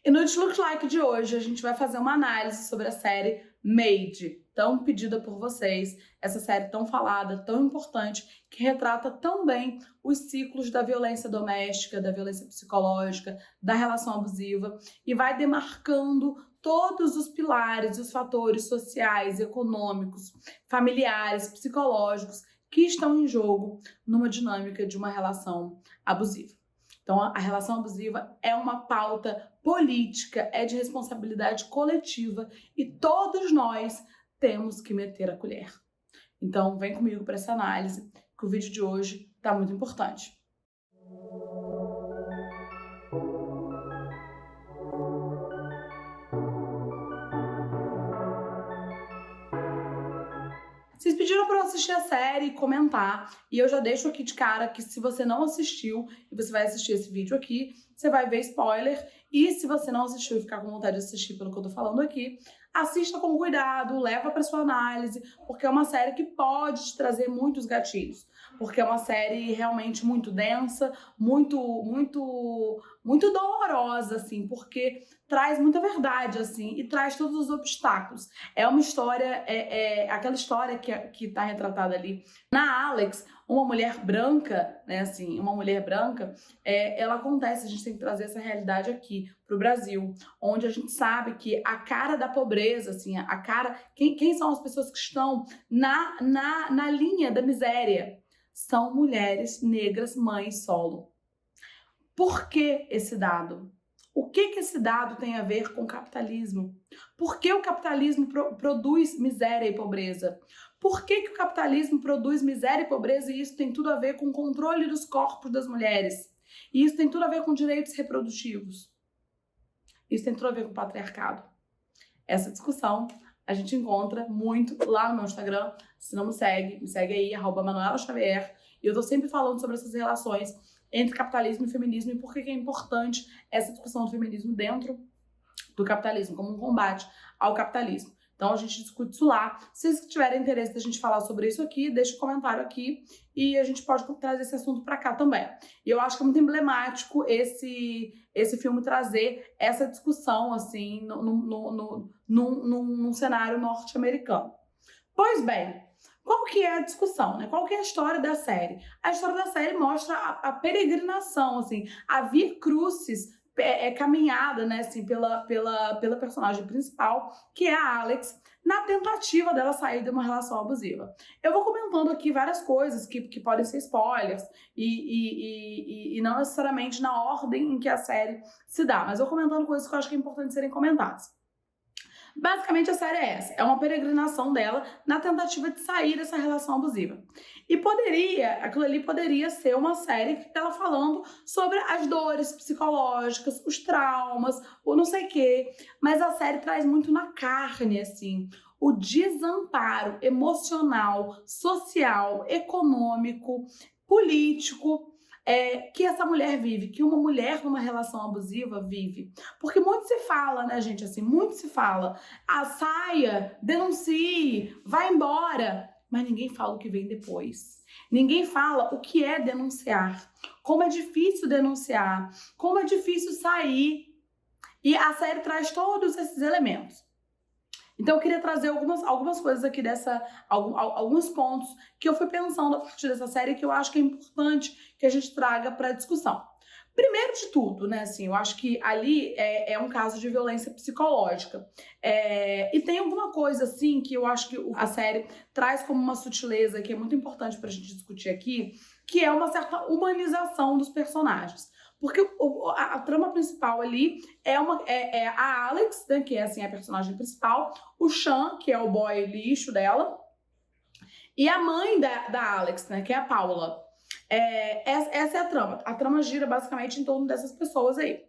E no It Looks Like de hoje, a gente vai fazer uma análise sobre a série Made, tão pedida por vocês, essa série tão falada, tão importante, que retrata tão bem os ciclos da violência doméstica, da violência psicológica, da relação abusiva, e vai demarcando todos os pilares, os fatores sociais, econômicos, familiares, psicológicos, que estão em jogo numa dinâmica de uma relação abusiva. Então, a relação abusiva é uma pauta política, é de responsabilidade coletiva e todos nós temos que meter a colher. Então, vem comigo para essa análise, que o vídeo de hoje está muito importante. Vocês pediram para eu assistir a série e comentar, e eu já deixo aqui de cara que se você não assistiu e você vai assistir esse vídeo aqui, você vai ver spoiler, e se você não assistiu e ficar com vontade de assistir pelo que eu tô falando aqui, assista com cuidado, leva para sua análise, porque é uma série que pode te trazer muitos gatilhos, porque é uma série realmente muito densa, muito dolorosa, assim, porque traz muita verdade, assim, e traz todos os obstáculos. É uma história, aquela história que tá retratada ali na Alex, uma mulher branca, né, assim, uma mulher branca, ela acontece, a gente tem que trazer essa realidade aqui pro Brasil, onde a gente sabe que a cara da pobreza, assim, a cara, quem são as pessoas que estão na linha da miséria? São mulheres negras, mães solo. Por que esse dado? O que esse dado tem a ver com o capitalismo? Por que o capitalismo produz miséria e pobreza? Por que o capitalismo produz miséria e pobreza e isso tem tudo a ver com o controle dos corpos das mulheres? E isso tem tudo a ver com direitos reprodutivos? Isso tem tudo a ver com o patriarcado? Essa discussão a gente encontra muito lá no meu Instagram. Se não me segue aí, @ManuelaXavier. E eu tô sempre falando sobre essas relações entre capitalismo e feminismo e por que é importante essa discussão do feminismo dentro do capitalismo, como um combate ao capitalismo. Então a gente discute isso lá. Se vocês tiverem interesse da gente falar sobre isso aqui, deixa um comentário aqui e a gente pode trazer esse assunto para cá também. E eu acho que é muito emblemático esse filme trazer essa discussão assim num cenário norte-americano. Pois bem, qual que é a discussão, né? Qual que é a história da série? A história da série mostra a peregrinação, assim, a Via Crucis caminhada, né, assim, pela personagem principal, que é a Alex, na tentativa dela sair de uma relação abusiva. Eu vou comentando aqui várias coisas que podem ser spoilers e não necessariamente na ordem em que a série se dá, mas eu vou comentando coisas que eu acho que é importante serem comentadas. Basicamente a série é essa, é uma peregrinação dela na tentativa de sair dessa relação abusiva. E aquilo ali poderia ser uma série dela falando sobre as dores psicológicas, os traumas, o não sei o quê, mas a série traz muito na carne, assim, o desamparo emocional, social, econômico, político, que essa mulher vive, que uma mulher numa relação abusiva vive. Porque muito se fala, né, gente, assim, muito se fala, saia, denuncie, vai embora, mas ninguém fala o que vem depois. Ninguém fala o que é denunciar, como é difícil denunciar, como é difícil sair. E a série traz todos esses elementos. Então eu queria trazer algumas coisas aqui alguns pontos que eu fui pensando a partir dessa série que eu acho que é importante que a gente traga para a discussão. Primeiro de tudo, né, assim, eu acho que ali é um caso de violência psicológica. E tem alguma coisa, assim, que eu acho que a série traz como uma sutileza que é muito importante pra gente discutir aqui, que é uma certa humanização dos personagens. Porque a trama principal ali é a Alex, né, que é assim, a personagem principal, o Sean, que é o boy lixo dela, e a mãe da Alex, né, que é a Paula. Essa é a trama. A trama gira basicamente em torno dessas pessoas aí.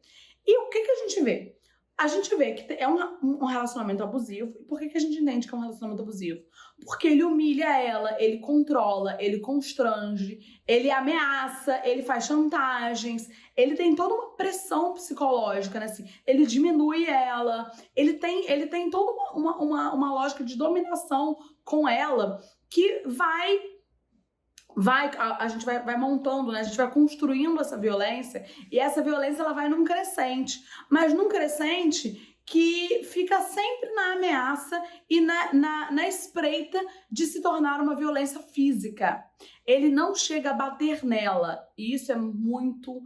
E o que a gente vê? A gente vê que é um relacionamento abusivo. E por que a gente entende que é um relacionamento abusivo? Porque ele humilha ela, ele controla, ele constrange, ele ameaça, ele faz chantagens, ele tem toda uma pressão psicológica, né? Assim, ele diminui ela, ele tem toda uma lógica de dominação com ela que vai a gente vai montando, né? A gente vai construindo essa violência e essa violência ela vai num crescente, mas num crescente que fica sempre na ameaça e na espreita de se tornar uma violência física. Ele não chega a bater nela. E isso é muito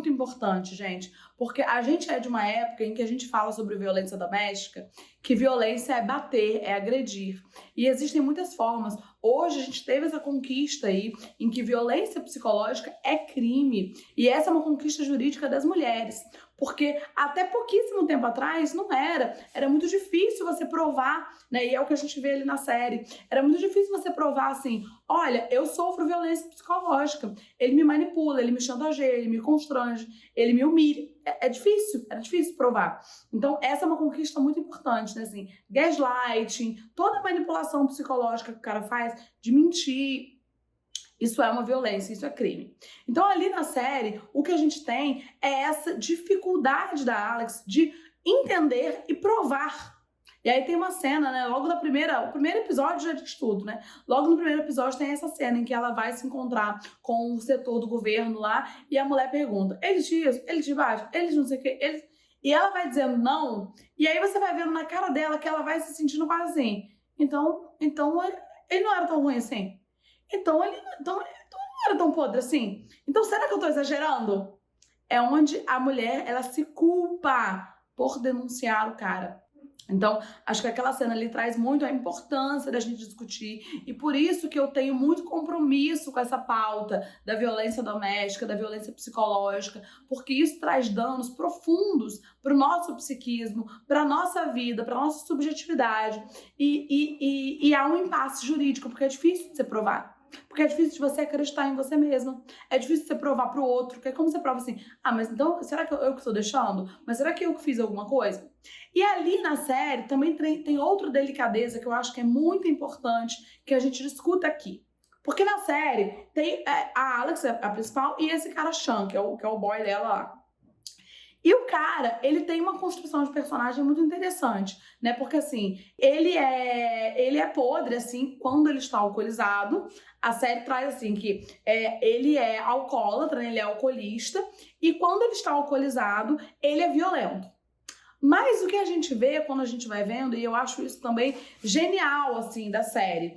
importante, gente. Porque a gente é de uma época em que a gente fala sobre violência doméstica, que violência é bater, é agredir. E existem muitas formas. Hoje a gente teve essa conquista aí, em que violência psicológica é crime. E essa é uma conquista jurídica das mulheres. Porque até pouquíssimo tempo atrás não era. Era muito difícil você provar, né? E é o que a gente vê ali na série. Era muito difícil você provar assim, olha, eu sofro violência psicológica. Ele me manipula, ele me chantageia, ele me constrange, ele me humilha. Era difícil provar. Então, essa é uma conquista muito importante, né? Assim, gaslighting, toda a manipulação psicológica que o cara faz de mentir. Isso é uma violência, isso é crime. Então, ali na série, o que a gente tem é essa dificuldade da Alex de entender e provar. E aí tem uma cena, né? Logo o primeiro episódio já diz tudo, né? Logo no primeiro episódio tem essa cena em que ela vai se encontrar com o setor do governo lá e a mulher pergunta: eles de isso, eles de baixo, eles não sei o quê, eles... E ela vai dizendo não, e aí você vai vendo na cara dela que ela vai se sentindo quase assim. Então ele não era tão ruim assim. Então ele não era tão podre assim. Então será que eu tô exagerando? É onde a mulher, ela se culpa por denunciar o cara. Então, acho que aquela cena ali traz muito a importância da gente discutir e por isso que eu tenho muito compromisso com essa pauta da violência doméstica, da violência psicológica, porque isso traz danos profundos para o nosso psiquismo, para a nossa vida, para a nossa subjetividade e há um impasse jurídico, porque é difícil de você provar. Porque é difícil de você acreditar em você mesma. É difícil de você provar pro outro. Porque é como você prova assim, mas então, será que eu que estou deixando? Mas será que eu que fiz alguma coisa? E ali na série também tem outra delicadeza que eu acho que é muito importante que a gente discuta aqui. Porque na série tem a Alex, a principal, e esse cara Sean, que é o boy dela lá. E o cara, ele tem uma construção de personagem muito interessante, né? Porque, assim, ele é podre, assim, quando ele está alcoolizado. A série traz, assim, que ele é alcoólatra, né? Ele é alcoolista. E quando ele está alcoolizado, ele é violento. Mas o que a gente vê quando a gente vai vendo, e eu acho isso também genial, assim, da série,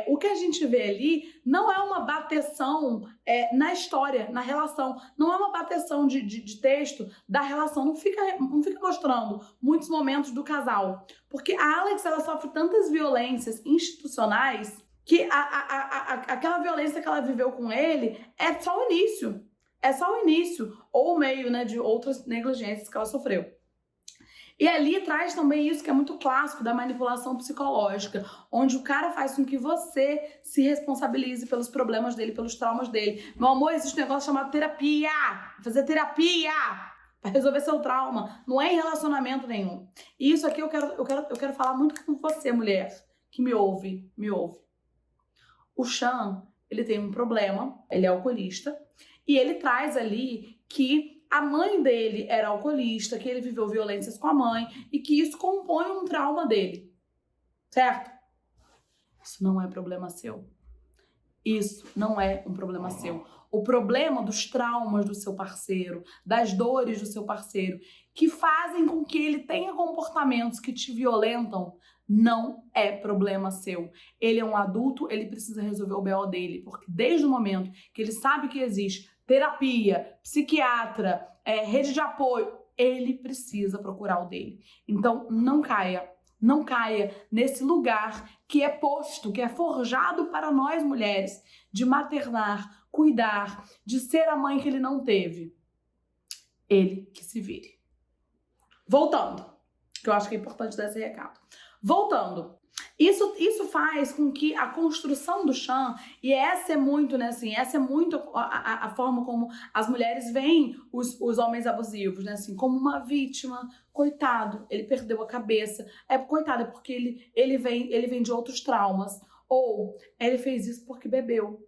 o que a gente vê ali não é uma bateção na história, na relação, não é uma bateção de texto da relação, não fica mostrando muitos momentos do casal, porque a Alex, ela sofre tantas violências institucionais que aquela violência que ela viveu com ele é só o início, ou o meio, né, de outras negligências que ela sofreu. E ali traz também isso que é muito clássico da manipulação psicológica, onde o cara faz com que você se responsabilize pelos problemas dele, pelos traumas dele. Meu amor, existe um negócio chamado terapia! Fazer terapia! Pra resolver seu trauma. Não é em relacionamento nenhum. E isso aqui eu quero falar muito com você, mulher, que me ouve. O Sean, ele tem um problema, ele é alcoolista, e ele traz ali que a mãe dele era alcoolista, que ele viveu violências com a mãe e que isso compõe um trauma dele, certo? Isso não é problema seu. Isso não é um problema seu. O problema dos traumas do seu parceiro, das dores do seu parceiro, que fazem com que ele tenha comportamentos que te violentam, não é problema seu. Ele é um adulto, ele precisa resolver o BO dele, porque desde o momento que ele sabe que existe terapia, psiquiatra, rede de apoio, ele precisa procurar o dele. Então, não caia nesse lugar que é posto, que é forjado para nós mulheres, de maternar, cuidar, de ser a mãe que ele não teve. Ele que se vire. Voltando, que eu acho que é importante dar esse recado. Voltando. Isso faz com que a construção do Sean, e essa é muito, né, assim, essa é muito a forma como as mulheres veem os homens abusivos, né, assim, como uma vítima, coitado, ele perdeu a cabeça, coitado, é porque ele vem de outros traumas, ou ele fez isso porque bebeu,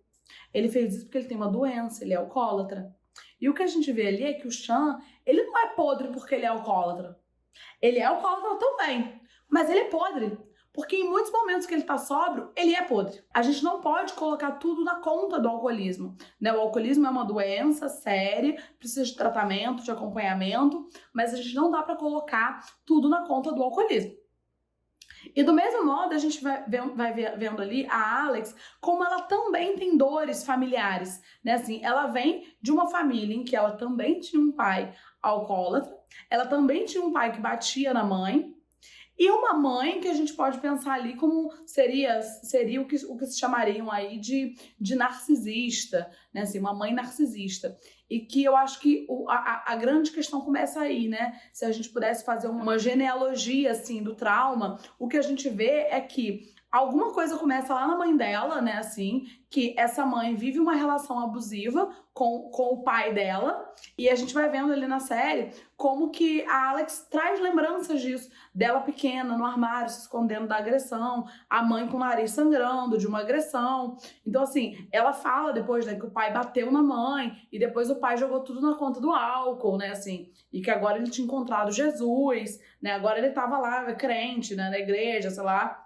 ele fez isso porque ele tem uma doença, ele é alcoólatra. E o que a gente vê ali é que o Sean, ele não é podre porque ele é alcoólatra, ele é alcoólatra também, mas ele é podre Porque em muitos momentos que ele tá sóbrio, ele é podre. A gente não pode colocar tudo na conta do alcoolismo, né? O alcoolismo é uma doença séria, precisa de tratamento, de acompanhamento, mas a gente não dá para colocar tudo na conta do alcoolismo. E do mesmo modo, a gente vai vendo ali a Alex, como ela também tem dores familiares, né? Assim, ela vem de uma família em que ela também tinha um pai alcoólatra, ela também tinha um pai que batia na mãe, e uma mãe que a gente pode pensar ali como seria o que se chamariam aí de narcisista, né? Assim, uma mãe narcisista. E que eu acho que a grande questão começa aí, né? Se a gente pudesse fazer uma genealogia, assim, do trauma, o que a gente vê é que alguma coisa começa lá na mãe dela, né? Assim, que essa mãe vive uma relação abusiva com o pai dela, e a gente vai vendo ali na série como que a Alex traz lembranças disso, dela pequena, no armário, se escondendo da agressão, a mãe com o nariz sangrando de uma agressão. Então, assim, ela fala depois, né, que o pai bateu na mãe, e depois o pai jogou tudo na conta do álcool, né, assim, e que agora ele tinha encontrado Jesus, né, agora ele tava lá, crente, né, na igreja, sei lá,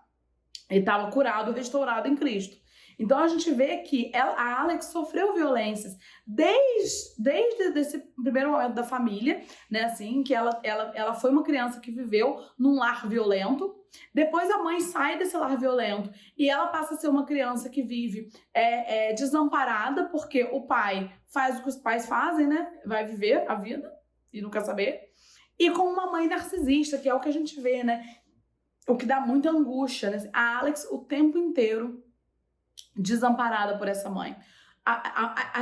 ele estava curado, restaurado em Cristo. Então a gente vê que a Alex sofreu violências desde esse primeiro momento da família, né? Assim, que ela foi uma criança que viveu num lar violento. Depois a mãe sai desse lar violento e ela passa a ser uma criança que vive desamparada, porque o pai faz o que os pais fazem, né? Vai viver a vida e não quer saber. E com uma mãe narcisista, que é o que a gente vê, né? O que dá muita angústia, né? A Alex o tempo inteiro desamparada por essa mãe.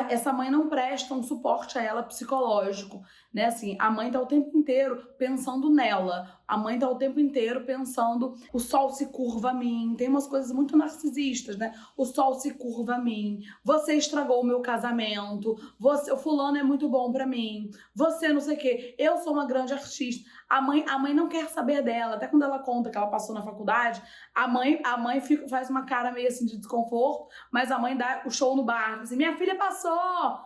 Essa mãe não presta um suporte a ela psicológico, né? Assim, a mãe tá o tempo inteiro pensando nela. A mãe tá o tempo inteiro pensando, o sol se curva a mim. Tem umas coisas muito narcisistas, né? O sol se curva a mim. Você estragou o meu casamento. O fulano é muito bom pra mim. Você não sei o quê. Eu sou uma grande artista. A mãe não quer saber dela. Até quando ela conta que ela passou na faculdade, a mãe faz uma cara meio assim de desconforto, mas a mãe dá o show no bar. Assim, minha filha passou!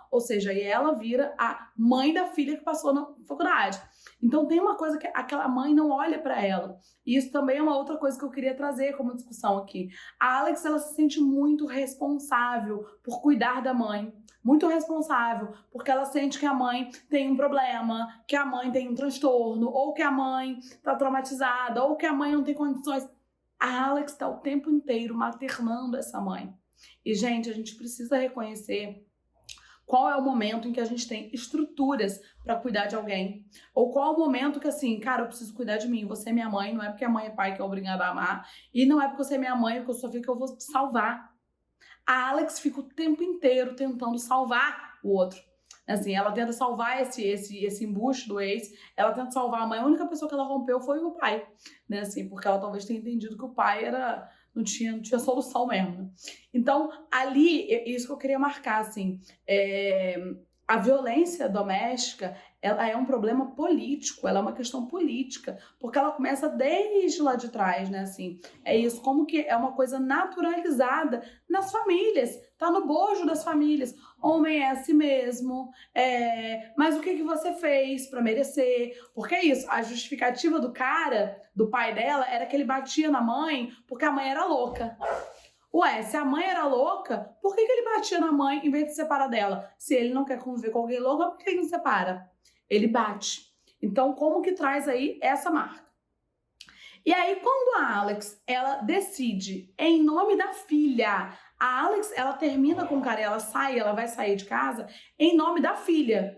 Ou seja, e ela vira a mãe da filha que passou na faculdade. Então tem uma coisa que aquela mãe não olha pra ela. E isso também é uma outra coisa que eu queria trazer como discussão aqui. A Alex, ela se sente muito responsável por cuidar da mãe. Muito responsável, porque ela sente que a mãe tem um problema, que a mãe tem um transtorno, ou que a mãe tá traumatizada, ou que a mãe não tem condições. A Alex tá o tempo inteiro maternando essa mãe. E, gente, a gente precisa reconhecer qual é o momento em que a gente tem estruturas para cuidar de alguém. Ou qual é o momento que, assim, cara, eu preciso cuidar de mim. Você é minha mãe, não é porque a mãe é pai que é obrigada a amar. E não é porque você é minha mãe, porque eu sou filha, que eu vou te salvar. A Alex fica o tempo inteiro tentando salvar o outro. Assim, ela tenta salvar esse embuste do ex, ela tenta salvar a mãe. A única pessoa que ela rompeu foi o pai, né? Assim, porque ela talvez tenha entendido que o pai não tinha solução mesmo. Então, ali, isso que eu queria marcar, assim, a violência doméstica, ela é um problema político, ela é uma questão política, porque ela começa desde lá de trás, né, assim, é isso, como que é uma coisa naturalizada nas famílias, tá no bojo das famílias, homem é assim mesmo, mas o que você fez pra merecer? Porque é isso, a justificativa do cara, do pai dela, era que ele batia na mãe porque a mãe era louca. Ué, se a mãe era louca, por que ele batia na mãe em vez de separar dela? Se ele não quer conviver com alguém louco, por que ele não separa? Ele bate. Então, como que traz aí essa marca? E aí, quando a Alex, ela decide, em nome da filha, a Alex, ela termina com o cara, ela vai sair de casa em nome da filha.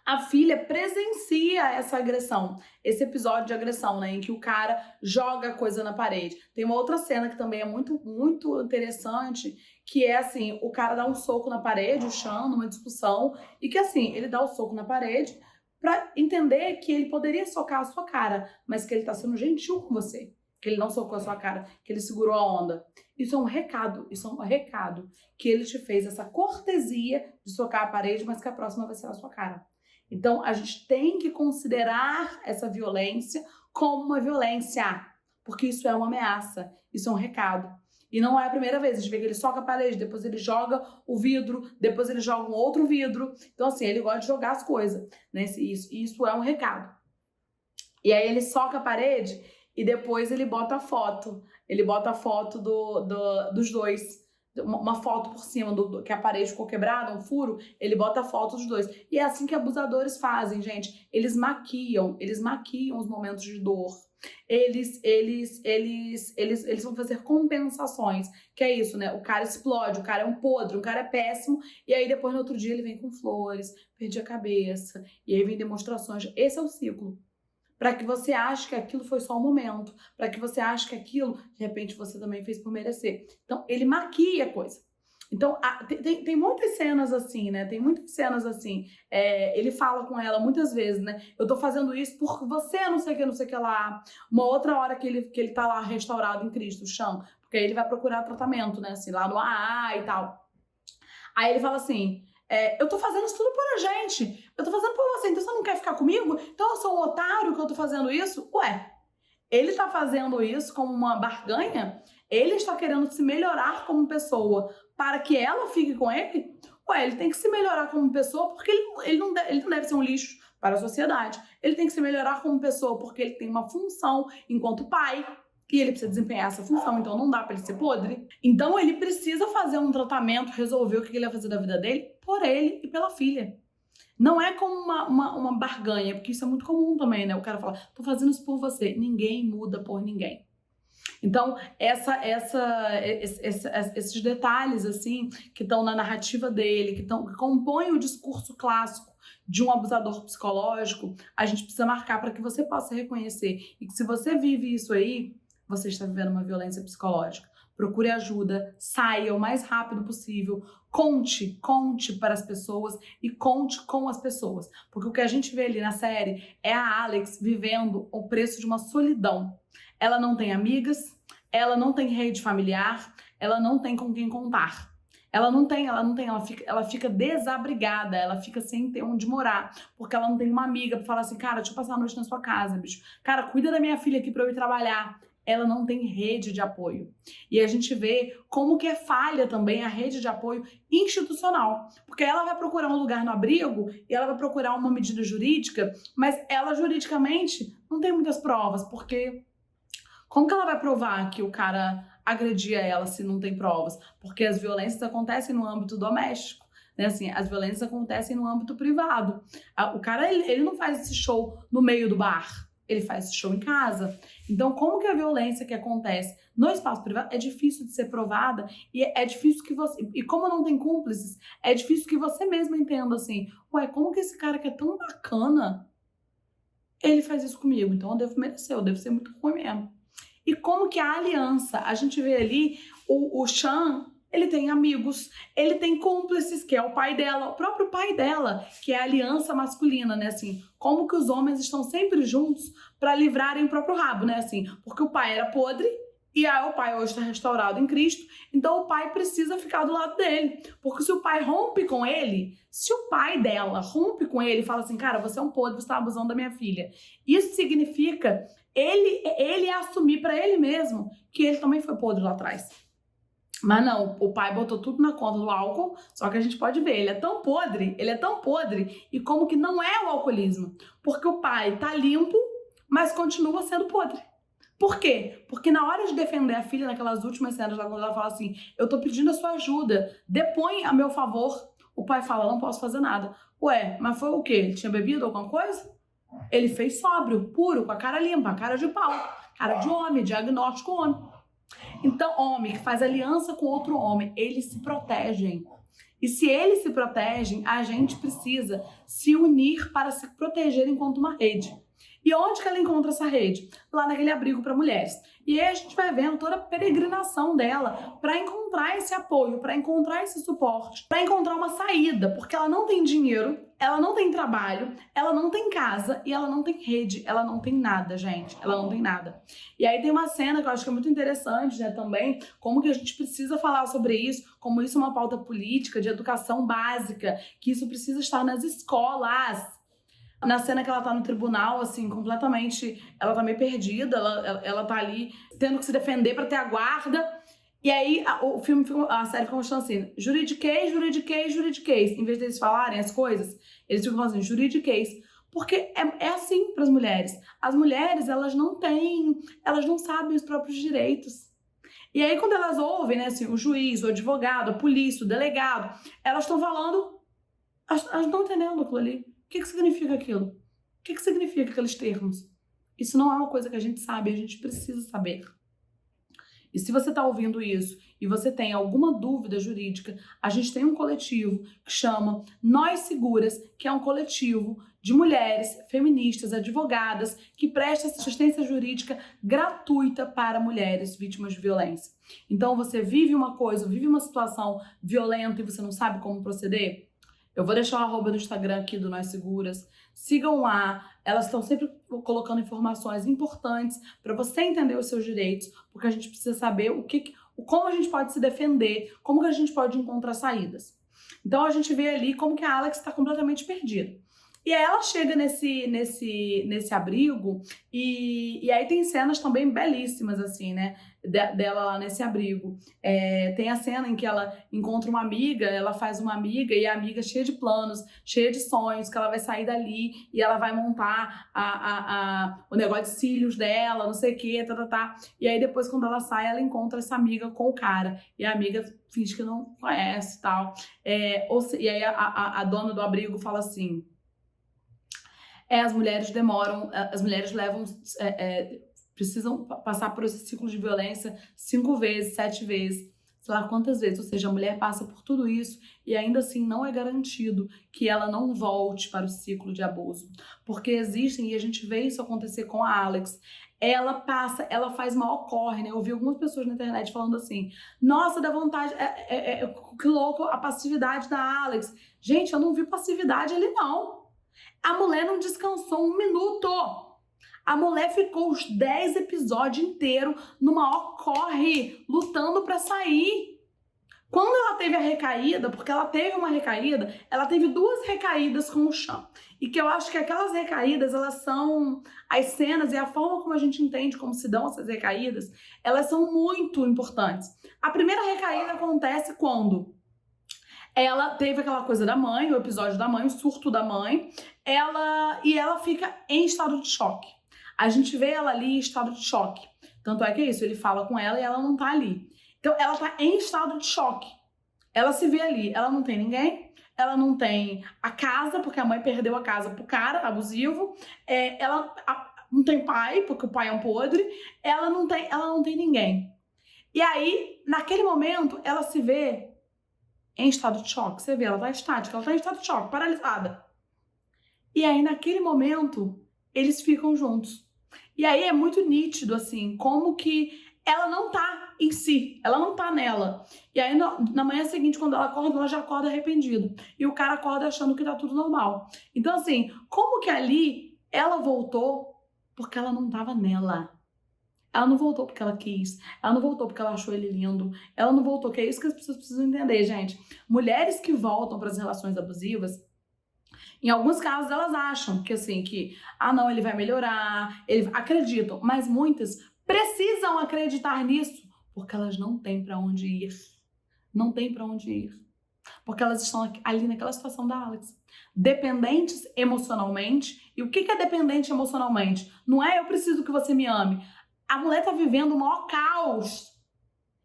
A filha presencia essa agressão, esse episódio de agressão, né, em que o cara joga coisa na parede. Tem uma outra cena que também é muito, muito interessante, que é assim, o cara dá um soco na parede, o Sean, numa discussão, e que assim, ele dá o soco na parede pra entender que ele poderia socar a sua cara, mas que ele tá sendo gentil com você, que ele não socou a sua cara, que ele segurou a onda. Isso é um recado que ele te fez, essa cortesia de socar a parede, mas que a próxima vai ser a sua cara. Então, a gente tem que considerar essa violência como uma violência, porque isso é uma ameaça, isso é um recado. E não é a primeira vez, a gente vê que ele soca a parede, depois ele joga o vidro, depois ele joga um outro vidro. Então, assim, ele gosta de jogar as coisas, né? Isso é um recado. E aí ele soca a parede e depois ele bota a foto. ele bota a foto dos dois. Uma foto por cima que a parede ficou quebrada, um furo, ele bota a foto dos dois. E é assim que abusadores fazem, gente. Eles maquiam os momentos de dor. Eles vão fazer compensações, que é isso, né? O cara explode, o cara é um podre, o cara é péssimo, e aí depois no outro dia ele vem com flores, perdi a cabeça, e aí vem demonstrações. Esse é o ciclo. Para que você ache que aquilo foi só um momento, para que você ache que aquilo, de repente, você também fez por merecer. Então, ele maquia a coisa. Então, tem muitas cenas assim, né? Tem muitas cenas assim. Ele fala com ela muitas vezes, né? Eu tô fazendo isso por você, não sei o que lá. Uma outra hora que ele tá lá restaurado em Cristo, o chão, porque aí ele vai procurar tratamento, né? Assim, lá no AA e tal. Aí ele fala assim... eu tô fazendo isso tudo por a gente. Eu tô fazendo por você, então você não quer ficar comigo? Então eu sou um otário que eu tô fazendo isso? Ué, ele tá fazendo isso como uma barganha? Ele está querendo se melhorar como pessoa para que ela fique com ele? Ué, ele tem que se melhorar como pessoa porque ele não deve ser um lixo para a sociedade. Ele tem que se melhorar como pessoa porque ele tem uma função enquanto pai, e ele precisa desempenhar essa função, então não dá pra ele ser podre. Então ele precisa fazer um tratamento, resolver o que ele vai fazer da vida dele, por ele e pela filha. Não é como uma barganha, porque isso é muito comum também, né? O cara fala, tô fazendo isso por você. Ninguém muda por ninguém. Então, esses detalhes, assim, que estão na narrativa dele, que compõem o discurso clássico de um abusador psicológico, a gente precisa marcar para que você possa reconhecer. E que se você vive isso aí, você está vivendo uma violência psicológica. Procure ajuda, saia o mais rápido possível, conte para as pessoas e conte com as pessoas. Porque o que a gente vê ali na série é a Alex vivendo o preço de uma solidão. Ela não tem amigas, ela não tem rede familiar, ela não tem com quem contar. Ela fica desabrigada, ela fica sem ter onde morar, porque ela não tem uma amiga pra falar assim, cara, deixa eu passar a noite na sua casa, bicho. Cara, cuida da minha filha aqui pra eu ir trabalhar. Ela não tem rede de apoio. E a gente vê como que é falha também a rede de apoio institucional. Porque ela vai procurar um lugar no abrigo e ela vai procurar uma medida jurídica, mas ela juridicamente não tem muitas provas, porque como que ela vai provar que o cara agredia ela se não tem provas? Porque as violências acontecem no âmbito doméstico, né? Assim, as violências acontecem no âmbito privado. O cara, ele não faz esse show no meio do bar. Ele faz esse show em casa. Então, como que a violência que acontece no espaço privado é difícil de ser provada e é difícil que você... E como não tem cúmplices, é difícil que você mesmo entenda assim, ué, como que esse cara que é tão bacana, ele faz isso comigo? Então eu devo merecer, eu devo ser muito ruim mesmo. E como que a aliança, a gente vê ali, o Sean, ele tem amigos, ele tem cúmplices, que é o pai dela, o próprio pai dela, que é a aliança masculina, né, assim, como que os homens estão sempre juntos para livrarem o próprio rabo, né, assim, porque o pai era podre, e aí o pai hoje está restaurado em Cristo, então o pai precisa ficar do lado dele, porque se o pai rompe com ele, se o pai dela rompe com ele e fala assim, cara, você é um podre, você está abusando da minha filha, isso significa ele assumir para ele mesmo que ele também foi podre lá atrás. Mas não, o pai botou tudo na conta do álcool, só que a gente pode ver, ele é tão podre, e como que não é o alcoolismo? Porque o pai tá limpo, mas continua sendo podre. Por quê? Porque na hora de defender a filha, naquelas últimas cenas lá, quando ela fala assim, eu tô pedindo a sua ajuda, depõe a meu favor, o pai fala, não posso fazer nada. Ué, mas foi o quê? Ele tinha bebido alguma coisa? Ele fez sóbrio, puro, com a cara limpa, cara de pau, cara de homem, diagnóstico homem. Então, homem que faz aliança com outro homem, eles se protegem. E se eles se protegem, a gente precisa se unir para se proteger enquanto uma rede. E onde que ela encontra essa rede? Lá naquele abrigo para mulheres. E aí a gente vai vendo toda a peregrinação dela para encontrar esse apoio, para encontrar esse suporte, para encontrar uma saída, porque ela não tem dinheiro, ela não tem trabalho, ela não tem casa e ela não tem rede, ela não tem nada, gente, ela não tem nada. E aí tem uma cena que eu acho que é muito interessante, né, também, como que a gente precisa falar sobre isso, como isso é uma pauta política, de educação básica, que isso precisa estar nas escolas. Na cena que ela tá no tribunal, assim, completamente... Ela tá meio perdida, ela tá ali tendo que se defender pra ter a guarda. E aí a série fica mostrando assim, juridiquês, juridiquês, juridiquês. Em vez deles falarem as coisas, eles ficam falando assim, juridiquês. Porque é assim pras mulheres. As mulheres, elas não sabem os próprios direitos. E aí, quando elas ouvem, né, assim, o juiz, o advogado, a polícia, o delegado, elas estão falando, elas não estão entendendo aquilo ali. O que significa aquilo? O que significa aqueles termos? Isso não é uma coisa que a gente sabe, a gente precisa saber. E se você está ouvindo isso e você tem alguma dúvida jurídica, a gente tem um coletivo que chama Nós Seguras, que é um coletivo de mulheres feministas, advogadas, que presta assistência jurídica gratuita para mulheres vítimas de violência. Então, você vive uma coisa, vive uma situação violenta e você não sabe como proceder? Eu vou deixar o arroba no Instagram aqui do Nós Seguras. Sigam lá, elas estão sempre colocando informações importantes para você entender os seus direitos, porque a gente precisa saber como a gente pode se defender, como que a gente pode encontrar saídas. Então a gente vê ali como que a Alex está completamente perdida. E aí ela chega nesse abrigo e aí tem cenas também belíssimas, assim, né? Dela lá nesse abrigo. Tem a cena em que ela encontra uma amiga, ela faz uma amiga e a amiga cheia de planos, cheia de sonhos, que ela vai sair dali e ela vai montar o negócio de cílios dela, não sei o que, tá. E aí depois, quando ela sai, ela encontra essa amiga com o cara. E a amiga finge que não conhece e tal. E aí a dona do abrigo fala assim... as mulheres demoram, as mulheres levam, precisam passar por esse ciclo de violência 5 vezes, 7 vezes, sei lá quantas vezes. Ou seja, a mulher passa por tudo isso e ainda assim não é garantido que ela não volte para o ciclo de abuso. Porque existem, e a gente vê isso acontecer com a Alex, ela faz maior corre, né? Eu vi algumas pessoas na internet falando assim, nossa, dá vontade, que louco a passividade da Alex. Gente, eu não vi passividade ali não. A mulher não descansou 1 minuto. A mulher ficou os 10 episódios inteiros no maior corre, lutando pra sair. Quando ela teve a recaída, porque ela teve uma recaída, ela teve 2 recaídas com o Sean. E que eu acho que aquelas recaídas, elas são... as cenas e a forma como a gente entende como se dão essas recaídas, elas são muito importantes. A primeira recaída acontece quando... ela teve aquela coisa da mãe, o episódio da mãe, o surto da mãe, ela fica em estado de choque. A gente vê ela ali em estado de choque. Tanto é que é isso, ele fala com ela e ela não tá ali. Então, ela tá em estado de choque. Ela se vê ali, ela não tem ninguém, ela não tem a casa, porque a mãe perdeu a casa pro cara abusivo, ela não tem pai, porque o pai é um podre, ela não tem ninguém. E aí, naquele momento, ela se vê em estado de choque. Você vê, ela tá estática, ela tá em estado de choque, paralisada. E aí, naquele momento, eles ficam juntos. E aí é muito nítido, assim, como que ela não tá em si, ela não tá nela. E aí, na manhã seguinte, quando ela acorda, ela já acorda arrependida. E o cara acorda achando que tá tudo normal. Então, assim, como que ali ela voltou porque ela não tava nela? Ela não voltou porque ela quis, ela não voltou porque ela achou ele lindo, ela não voltou, que é isso que as pessoas precisam entender, gente. Mulheres que voltam para as relações abusivas, em alguns casos elas acham que assim, não, ele vai melhorar, acreditam, mas muitas precisam acreditar nisso porque elas não têm para onde ir. Não tem para onde ir. Porque elas estão ali naquela situação da Alex. Dependentes emocionalmente. E o que é dependente emocionalmente? Não é eu preciso que você me ame. A mulher tá vivendo o maior caos.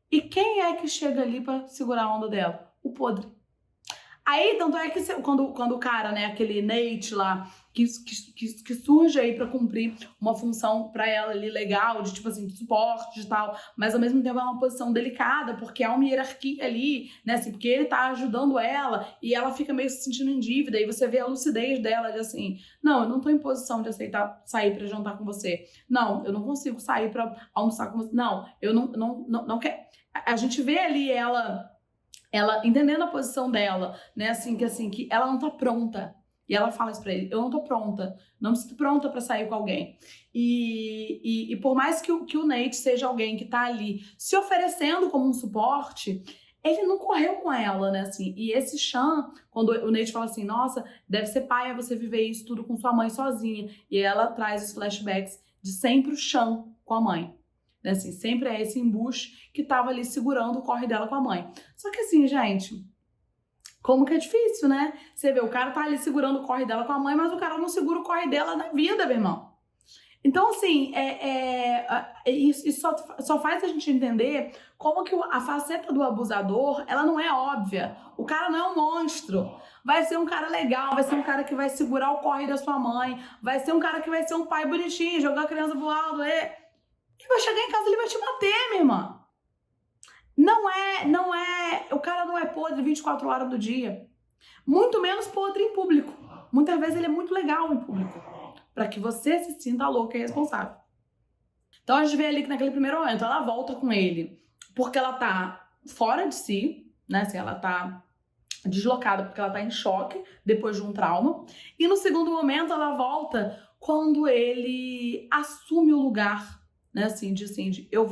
E quem é que chega ali pra segurar a onda dela? O podre. Aí, tanto é que quando o cara, né, aquele Nate lá, que surge aí pra cumprir uma função pra ela ali legal, de tipo assim, de suporte e tal, mas ao mesmo tempo é uma posição delicada, porque há uma hierarquia ali, né, assim, porque ele tá ajudando ela e ela fica meio se sentindo em dívida, e você vê a lucidez dela de assim, não, eu não tô em posição de aceitar sair pra jantar com você, não, eu não consigo sair pra almoçar com você, não, eu não quero. A gente vê ali ela entendendo a posição dela, né, que ela não tá pronta. E ela fala isso pra ele, eu não tô pronta, não me sinto pronta pra sair com alguém. E por mais que o Nate seja alguém que tá ali se oferecendo como um suporte, ele não correu com ela, né, assim. E esse Sean, quando o Nate fala assim, nossa, deve ser paia você viver isso tudo com sua mãe sozinha. E ela traz os flashbacks de sempre o Sean com a mãe. Assim, sempre é esse embuste que tava ali segurando o corre dela com a mãe. Só que assim, gente, como que é difícil, né? Você vê, o cara tá ali segurando o corre dela com a mãe, mas o cara não segura o corre dela na vida, meu irmão. Então, assim, isso só faz a gente entender como que a faceta do abusador, ela não é óbvia. O cara não é um monstro. Vai ser um cara legal, vai ser um cara que vai segurar o corre da sua mãe, vai ser um cara que vai ser um pai bonitinho, jogar a criança pro alto, e vai chegar em casa e ele vai te bater, minha irmã. O cara não é podre 24 horas do dia. Muito menos podre em público. Muitas vezes ele é muito legal em público, para que você se sinta louca e responsável. Então a gente vê ali que naquele primeiro momento ela volta com ele porque ela tá fora de si, né? Assim, ela tá deslocada porque ela tá em choque depois de um trauma. E no segundo momento ela volta quando ele assume o lugar, né? Assim, eu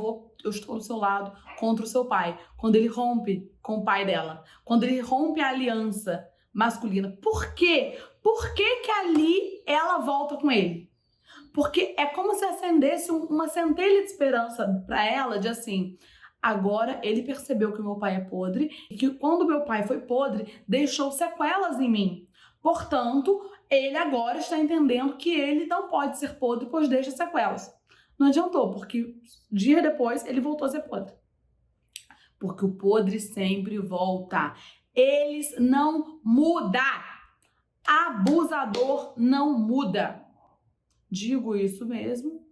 estou do seu lado contra o seu pai. Quando ele rompe com o pai dela, quando ele rompe a aliança masculina. Por quê? Por que ali ela volta com ele? Porque é como se acendesse uma centelha de esperança para ela, de assim, agora ele percebeu que o meu pai é podre e que quando meu pai foi podre, deixou sequelas em mim. Portanto, ele agora está entendendo que ele não pode ser podre, pois deixa sequelas. Não adiantou, porque dia depois ele voltou a ser podre. Porque o podre sempre volta. Eles não mudam. Abusador não muda. Digo isso mesmo.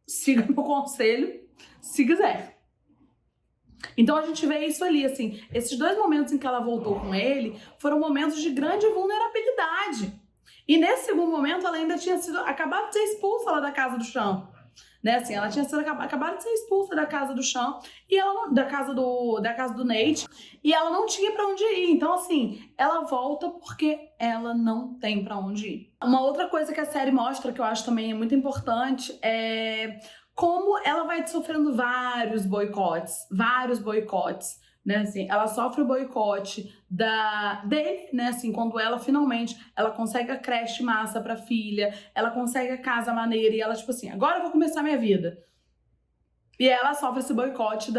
Siga meu conselho, se quiser. Então a gente vê isso ali, assim, esses 2 momentos em que ela voltou com ele foram momentos de grande vulnerabilidade. E nesse segundo momento ela ainda tinha sido acabado de ser expulsa lá da casa do chão. Né, assim, ela tinha sido acabado de ser expulsa da casa do chão e ela da casa do Nate, e ela não tinha para onde ir. Então, assim, ela volta porque ela não tem para onde ir. Uma outra coisa que a série mostra, que eu acho também é muito importante, é como ela vai sofrendo vários boicotes, né, assim, ela sofre o boicote dele, né, assim, quando ela finalmente, ela consegue a creche massa pra filha, ela consegue a casa maneira, e ela, tipo assim, agora eu vou começar minha vida. E ela sofre esse boicote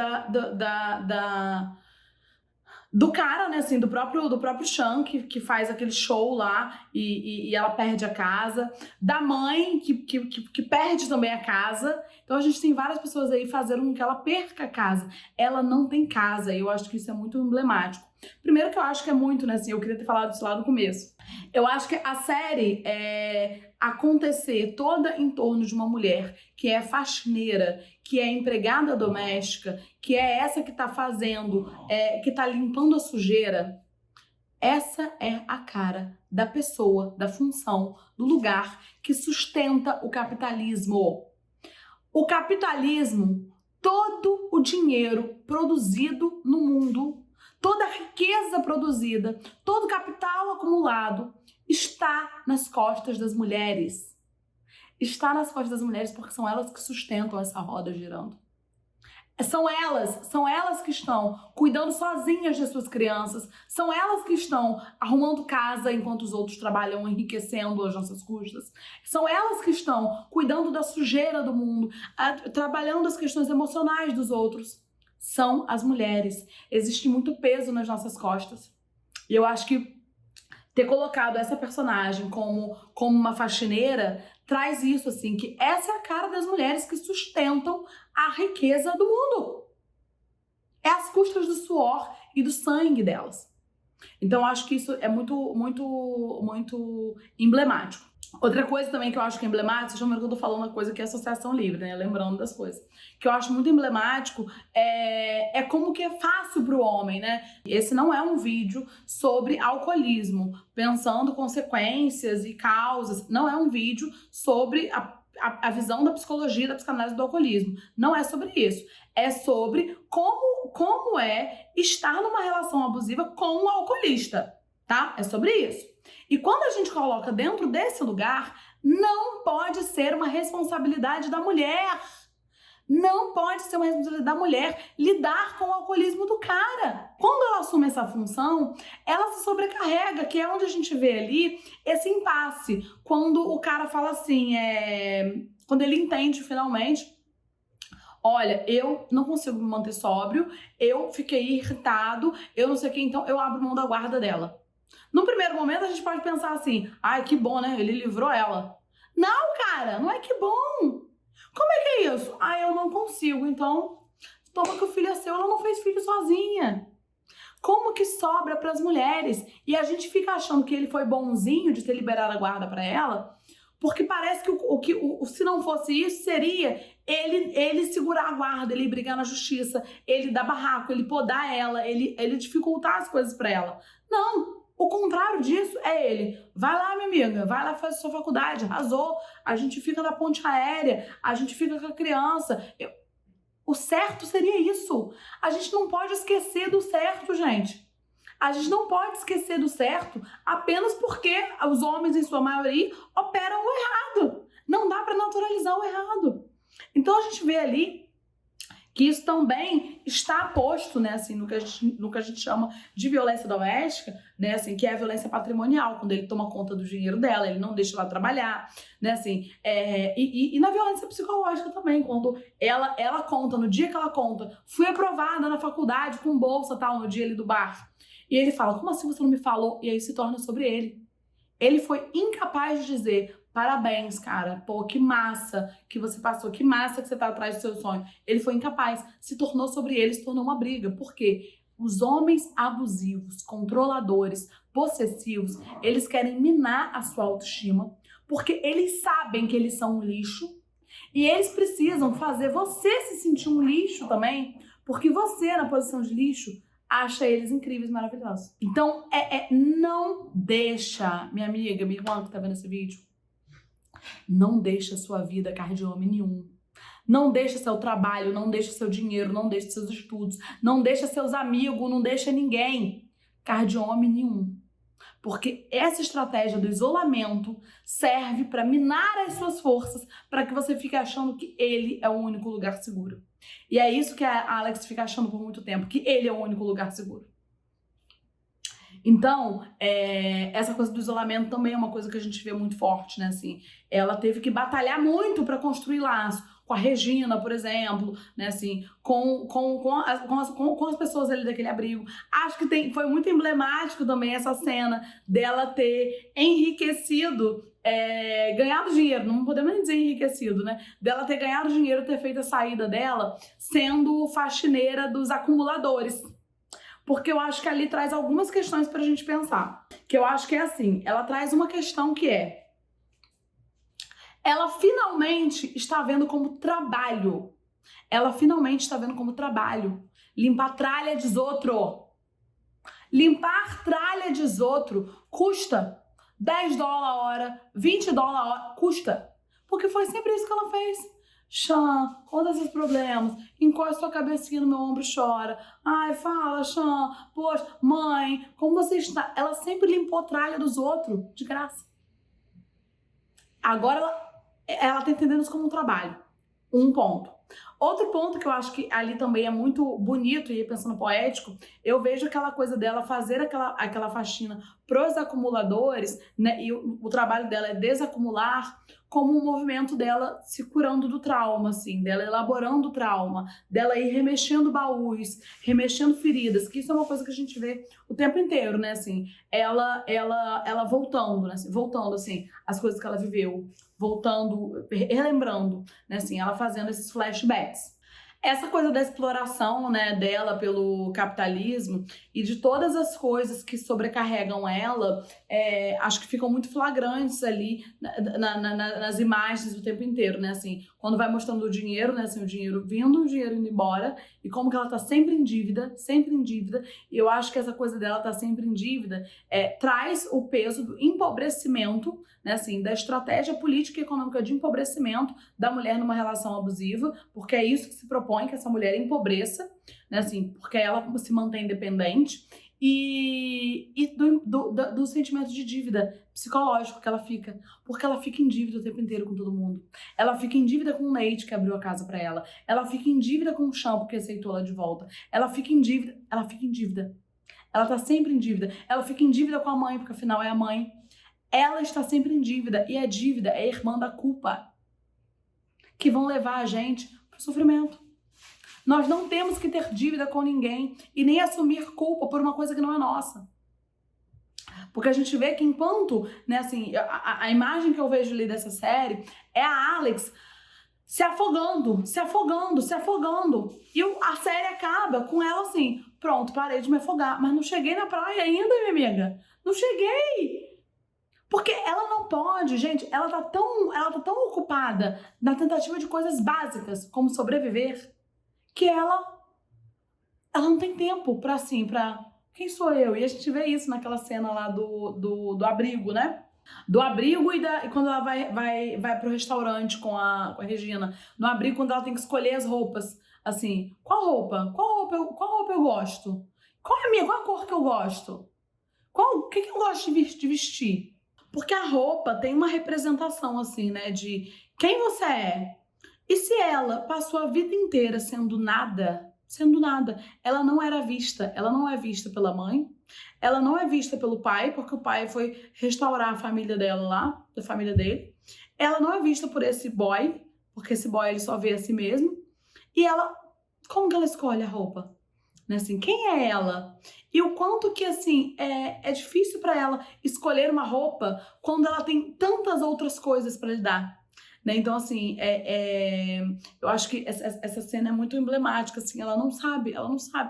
do cara, né, assim, do próprio Sean, que faz aquele show lá e ela perde a casa, da mãe, que perde também a casa. Então a gente tem várias pessoas aí fazendo com que ela perca a casa. Ela não tem casa, e eu acho que isso é muito emblemático. Primeiro que eu acho que é muito, né, assim, eu queria ter falado isso lá no começo. Eu acho que a série acontecer toda em torno de uma mulher que é faxineira, que é empregada doméstica, que é essa que tá fazendo, que tá limpando a sujeira, essa é a cara da pessoa, da função, do lugar que sustenta o capitalismo. O capitalismo, todo o dinheiro produzido no mundo, toda a riqueza produzida, todo o capital acumulado está nas costas das mulheres. Está nas costas das mulheres porque são elas que sustentam essa roda girando. São elas que estão cuidando sozinhas das suas crianças, são elas que estão arrumando casa enquanto os outros trabalham enriquecendo as nossas custas, são elas que estão cuidando da sujeira do mundo, trabalhando as questões emocionais dos outros. São as mulheres. Existe muito peso nas nossas costas. E eu acho que ter colocado essa personagem como uma faxineira traz isso, assim, que essa é a cara das mulheres que sustentam a riqueza do mundo. É às custas do suor e do sangue delas. Então, eu acho que isso é muito, muito, muito emblemático. Outra coisa também que eu acho que é emblemático, vocês estão vendo que eu tô falando uma coisa que é associação livre, né? Lembrando das coisas. Que eu acho muito emblemático é como que é fácil pro homem, né? Esse não é um vídeo sobre alcoolismo, pensando consequências e causas. Não é um vídeo sobre a visão da psicologia, da psicanálise do alcoolismo. Não é sobre isso. É sobre como é estar numa relação abusiva com um alcoolista, tá? É sobre isso. E quando a gente coloca dentro desse lugar, não pode ser uma responsabilidade da mulher. Não pode ser uma responsabilidade da mulher lidar com o alcoolismo do cara. Quando ela assume essa função, ela se sobrecarrega, que é onde a gente vê ali esse impasse. Quando o cara fala assim, quando ele entende finalmente, olha, eu não consigo me manter sóbrio, eu fiquei irritado, eu não sei o que, então eu abro mão da guarda dela. No primeiro momento a gente pode pensar assim, ai, que bom, né? Ele livrou ela. Não, cara! cara, não é que bom. Como é que é isso? Ah, eu não consigo, então toma que o filho é seu, ela não fez filho sozinha. Como que sobra para as mulheres? E a gente fica achando que ele foi bonzinho de ter liberado a guarda para ela, porque parece que se não fosse isso, seria ele segurar a guarda, ele brigar na justiça, ele dar barraco, ele podar ela, ele dificultar as coisas para ela. Não, o contrário disso é ele. Vai lá, minha amiga, vai lá fazer sua faculdade, arrasou, a gente fica na ponte aérea, a gente fica com a criança. O certo seria isso. A gente não pode esquecer do certo, gente. A gente não pode esquecer do certo apenas porque os homens, em sua maioria, operam o errado. Não dá para naturalizar o errado. Então a gente vê ali que isso também está posto, né, assim, no que a gente chama de violência doméstica, né, assim, que é a violência patrimonial, quando ele toma conta do dinheiro dela, ele não deixa ela trabalhar, né, assim, e na violência psicológica também, quando ela conta, no dia que ela conta, fui aprovada na faculdade com bolsa, tal, no dia ali do bar, e ele fala, como assim você não me falou? E aí se torna sobre ele. Ele foi incapaz de dizer, parabéns, cara, pô, que massa que você passou, que massa que você tá atrás do seu sonho. Ele foi incapaz, se tornou sobre ele, se tornou uma briga. Por quê? Os homens abusivos, controladores, possessivos, eles querem minar a sua autoestima, porque eles sabem que eles são um lixo, e eles precisam fazer você se sentir um lixo também, porque você, na posição de lixo, acha eles incríveis, maravilhosos. Então, não deixa, minha amiga, minha irmã que tá vendo esse vídeo, não deixa sua vida a cargo de homem nenhum. Não deixa seu trabalho, não deixa seu dinheiro, não deixa seus estudos, não deixa seus amigos, não deixa ninguém cargo de homem nenhum. Porque essa estratégia do isolamento serve para minar as suas forças, para que você fique achando que ele é o único lugar seguro. E é isso que a Alex fica achando por muito tempo, que ele é o único lugar seguro. Então, essa coisa do isolamento também é uma coisa que a gente vê muito forte, né? Assim, ela teve que batalhar muito para construir laço. Com a Regina, por exemplo, né? Assim, com as pessoas ali daquele abrigo. Acho que foi muito emblemático também essa cena dela ter enriquecido, ganhado dinheiro, não podemos nem dizer enriquecido, né? Dela ter ganhado dinheiro, ter feito a saída dela sendo faxineira dos acumuladores. Porque eu acho que ali traz algumas questões pra gente pensar. Que eu acho que é assim, ela traz uma questão que ela finalmente está vendo como trabalho. Ela finalmente está vendo como trabalho. Limpar tralha de outro. Limpar tralha de outro custa $10 a hora, $20 a hora, custa. Porque foi sempre isso que ela fez. Chan, conta esses problemas, encosta sua cabecinha no meu ombro e chora. Ai, fala, Chan, poxa, mãe, como você está? Ela sempre limpou a tralha dos outros, de graça. Agora ela tá entendendo isso como um trabalho. Um ponto. Outro ponto que eu acho que ali também é muito bonito, e pensando poético, eu vejo aquela coisa dela fazer aquela faxina pros acumuladores, né? E o trabalho dela é desacumular, como um movimento dela se curando do trauma, assim, dela elaborando o trauma, dela ir remexendo baús, remexendo feridas, que isso é uma coisa que a gente vê o tempo inteiro, né? Assim, ela voltando, né? Assim, voltando, assim, as coisas que ela viveu, voltando, relembrando, né? Assim, ela fazendo esses flashbacks. Essa coisa da exploração, né, dela pelo capitalismo e de todas as coisas que sobrecarregam ela, acho que ficam muito flagrantes ali nas imagens o tempo inteiro, né, assim, quando vai mostrando o dinheiro, né, assim, o dinheiro vindo, o dinheiro indo embora, e como que ela tá sempre em dívida, e eu acho que essa coisa dela tá sempre em dívida, traz o peso do empobrecimento, né, assim, da estratégia política e econômica de empobrecimento da mulher numa relação abusiva, porque é isso que se propõe, que essa mulher empobreça, né, assim, porque ela se mantém independente, e do sentimento de dívida psicológico que ela fica, porque ela fica em dívida o tempo inteiro com todo mundo. Ela fica em dívida com o Nate, que abriu a casa pra ela. Ela fica em dívida com o Shampoo, que aceitou ela de volta. Ela fica em dívida. Ela tá sempre em dívida. Ela fica em dívida com a mãe, porque afinal é a mãe. Ela está sempre em dívida, e a dívida é a irmã da culpa, que vão levar a gente pro sofrimento. Nós não temos que ter dívida com ninguém e nem assumir culpa por uma coisa que não é nossa. Porque a gente vê que enquanto, né, assim, a imagem que eu vejo ali dessa série é a Alex se afogando, se afogando, se afogando. E a série acaba com ela assim, pronto, parei de me afogar, mas não cheguei na praia ainda, minha amiga. Não cheguei. Porque ela não pode, gente, ela tá tão ocupada na tentativa de coisas básicas, como sobreviver, que ela não tem tempo pra assim, pra quem sou eu? E a gente vê isso naquela cena lá do abrigo, né? Do abrigo e quando ela vai pro restaurante com a Regina. No abrigo, quando ela tem que escolher as roupas. Assim, qual roupa? Qual roupa eu gosto? Qual é a minha? Qual a cor que eu gosto? O que eu gosto de vestir? Porque a roupa tem uma representação, assim, né? De quem você é. E se ela passou a vida inteira sendo nada, ela não era vista, ela não é vista pela mãe, ela não é vista pelo pai, porque o pai foi restaurar a família dela lá, da família dele. Ela não é vista por esse boy, porque esse boy ele só vê a si mesmo. E ela, como que ela escolhe a roupa? Né, assim, quem é ela? E o quanto que, assim, é difícil para ela escolher uma roupa quando ela tem tantas outras coisas para lidar. Né? Então, assim, eu acho que essa cena é muito emblemática, assim, ela não sabe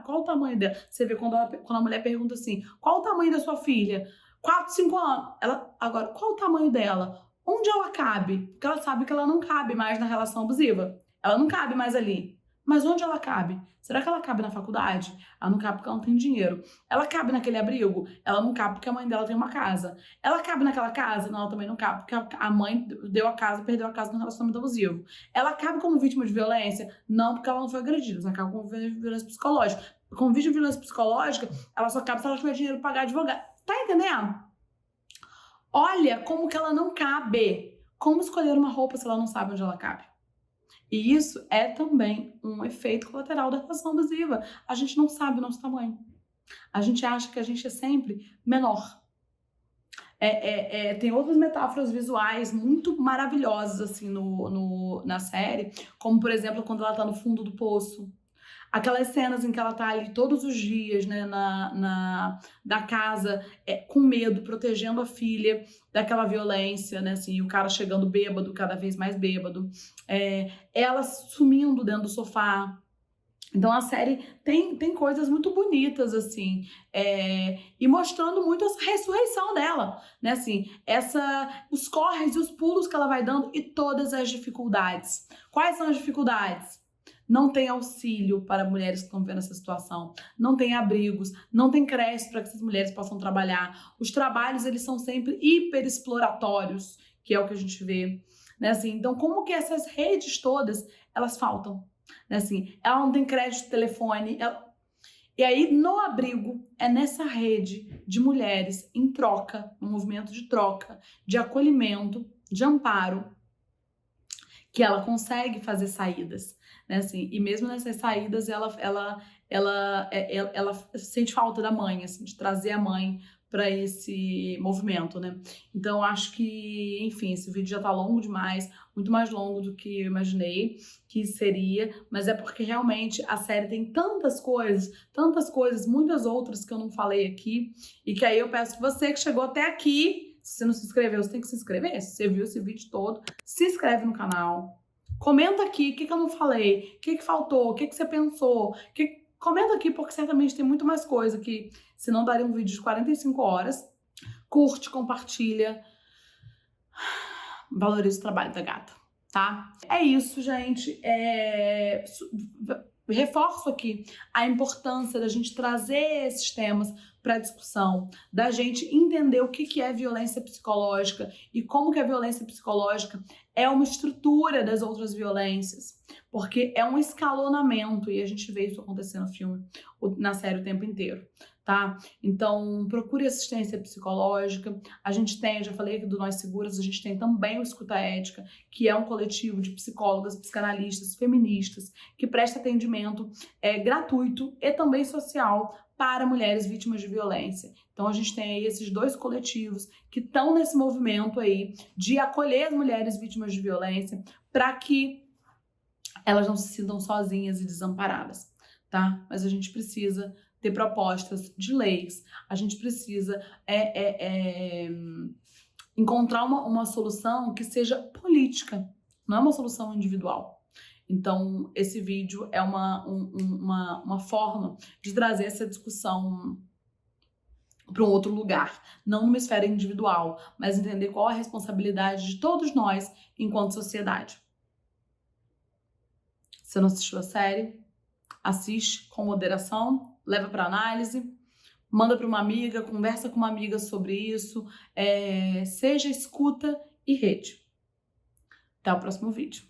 qual o tamanho dela. Você vê quando a mulher pergunta assim, qual o tamanho da sua filha? 4, 5 anos. Agora, qual o tamanho dela? Onde ela cabe? Porque ela sabe que ela não cabe mais na relação abusiva. Ela não cabe mais ali. Mas onde ela cabe? Será que ela cabe na faculdade? Ela não cabe porque ela não tem dinheiro. Ela cabe naquele abrigo? Ela não cabe porque a mãe dela tem uma casa. Ela cabe naquela casa? Não, ela também não cabe porque a mãe deu a casa, perdeu a casa no relacionamento abusivo. Ela cabe como vítima de violência? Não, porque ela não foi agredida. Ela cabe como vítima de violência psicológica. Como vítima de violência psicológica, ela só cabe se ela tiver dinheiro para pagar advogado. Tá entendendo? Olha como que ela não cabe. Como escolher uma roupa se ela não sabe onde ela cabe? E isso é também um efeito colateral da relação abusiva. A gente não sabe o nosso tamanho. A gente acha que a gente é sempre menor. Tem outras metáforas visuais muito maravilhosas assim na série, como por exemplo quando ela tá no fundo do poço. Aquelas cenas em que ela tá ali todos os dias, né, da casa, com medo, protegendo a filha daquela violência, né, assim, e o cara chegando bêbado, cada vez mais bêbado, ela sumindo dentro do sofá. Então a série tem coisas muito bonitas, assim, e mostrando muito essa ressurreição dela, né, assim, os corres e os pulos que ela vai dando e todas as dificuldades. Quais são as dificuldades? Não tem auxílio para mulheres que estão vivendo essa situação, não tem abrigos, não tem creche para que essas mulheres possam trabalhar. Os trabalhos, eles são sempre hiperexploratórios, que é o que a gente vê, né, assim, então como que essas redes todas, elas faltam, né, assim, ela não tem crédito de telefone, E aí, no abrigo, é nessa rede de mulheres em troca, um movimento de troca, de acolhimento, de amparo, que ela consegue fazer saídas, né, assim, e mesmo nessas saídas ela sente falta da mãe, assim, de trazer a mãe para esse movimento, né? Então acho que, enfim, esse vídeo já tá longo demais, muito mais longo do que eu imaginei que seria, mas é porque realmente a série tem tantas coisas, muitas outras que eu não falei aqui, e que aí eu peço que você que chegou até aqui, se você não se inscreveu, você tem que se inscrever. Se você viu esse vídeo todo, se inscreve no canal. Comenta aqui o que eu não falei, o que faltou, o que você pensou. Comenta aqui, porque certamente tem muito mais coisa que, se não daria um vídeo de 45 horas. Curte, compartilha. Valoriza o trabalho da gata, tá? É isso, gente. Reforço aqui a importância da gente trazer esses temas para discussão, da gente entender o que é violência psicológica e como que a violência psicológica é uma estrutura das outras violências, porque é um escalonamento e a gente vê isso acontecer no filme, na série o tempo inteiro, tá? Então, procure assistência psicológica. A gente tem, já falei aqui do Nós Seguras, a gente tem também o Escuta Ética, que é um coletivo de psicólogas, psicanalistas, feministas, que presta atendimento gratuito e também social para mulheres vítimas de violência. Então a gente tem aí esses dois coletivos que estão nesse movimento aí de acolher as mulheres vítimas de violência para que elas não se sintam sozinhas e desamparadas, tá? Mas a gente precisa ter propostas de leis, a gente precisa encontrar uma solução que seja política, não é uma solução individual. Então, esse vídeo é uma forma de trazer essa discussão para um outro lugar, não numa esfera individual, mas entender qual a responsabilidade de todos nós enquanto sociedade. Se não assistiu a série, assiste com moderação, leva para análise, manda para uma amiga, conversa com uma amiga sobre isso, seja escuta e rede. Até o próximo vídeo.